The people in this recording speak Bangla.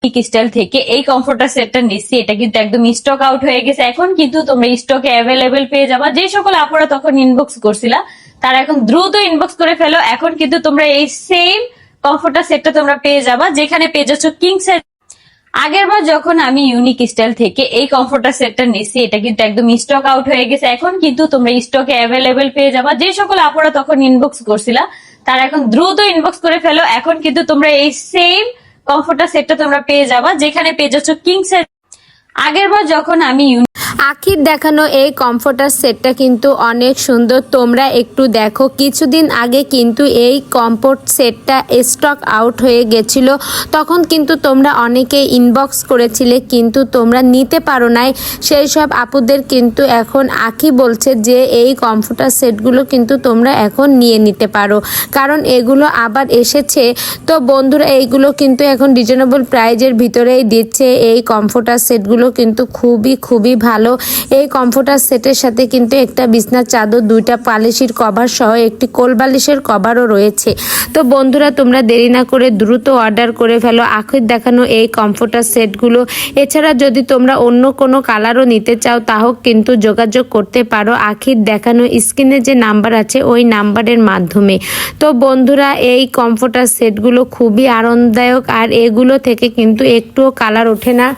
স্টাইল থেকে এই কমফোর্টার সেটটা নিচ্ছি, এটা কিন্তু একদম স্টক আউট হয়ে গেছে। এখন কিন্তু তোমরা স্টকে অ্যাভেলেবেল পেয়ে যাবা। যে সকল আপুরা তখন ইনবক্স করছিলা তারা এখন দ্রুত ইনবক্স করে ফেলো। এখন কিন্তু তোমরা এই সেম কমফোর্টার সেটটা তোমরা পেয়ে যাবা, যেখানে পেয়ে যাচ্ছ কিং সাইজ। আগের বার যখন আমি ইউনিক স্টাইল থেকে এই কমফোর্টার সেটটা নিচ্ছি, এটা কিন্তু একদম স্টক আউট হয়ে গেছে। এখন কিন্তু তোমরা স্টকে অ্যাভেলেবেল পেয়ে যাবা। যে সকল আপুরা তখন ইনবক্স করছিলা তারা এখন দ্রুত ইনবক্স করে ফেলো। এখন কিন্তু তোমরা এই সেম কমফোর্টার সেটটা তোমরা পেয়ে যাবা, যেখানে পেয়ে যাচ্ছ কিং সাইজ। আগের বার যখন আমি আখির দেখানো এই কমফোর্টার সেটটা কিন্তু অনেক সুন্দর, তোমরা একটু দেখো। কিছুদিন আগে কিন্তু এই কমফোর্ট সেটটা স্টক আউট হয়ে গেছিল, তখন কিন্তু তোমরা অনেকে ইনবক্স করেছিলে কিন্তু তোমরা নিতে পারো নাই। সেই সব আপুদের কিন্তু এখন আখি বলছে যে এই কমফোর্টার সেটগুলো কিন্তু তোমরা এখন নিয়ে নিতে পারো, কারণ এগুলো আবার এসেছে। তো বন্ধুরা, এইগুলো কিন্তু এখন রিজনেবল প্রাইজের ভিতরেই দিচ্ছে। এই কমফোর্টার সেটগুলো কিন্তু খুবই ভালো। এই কমফোর্টার সেটের সাথে কিন্তু একটা বিছনার চাদর, দুইটা পালিশের কভার সহ একটি কোল বালিশের কভারও রয়েছে। তো বন্ধুরা, তোমরা দেরি না করে দ্রুত অর্ডার করে ফেলো আখির দেখানো এই কমফোর্টার সেটগুলো। এছাড়া যদি তোমরা অন্য কোনো কালারও নিতে চাও তাও কিন্তু যোগাযোগ করতে পারো আখির দেখানো স্ক্রিনে যে নাম্বার আছে ওই নাম্বারের মাধ্যমে। তো বন্ধুরা, এই কমফোর্টার সেটগুলো খুবই আরামদায়ক, আর এগুলো থেকে কিন্তু একটুও কালার ওঠে না।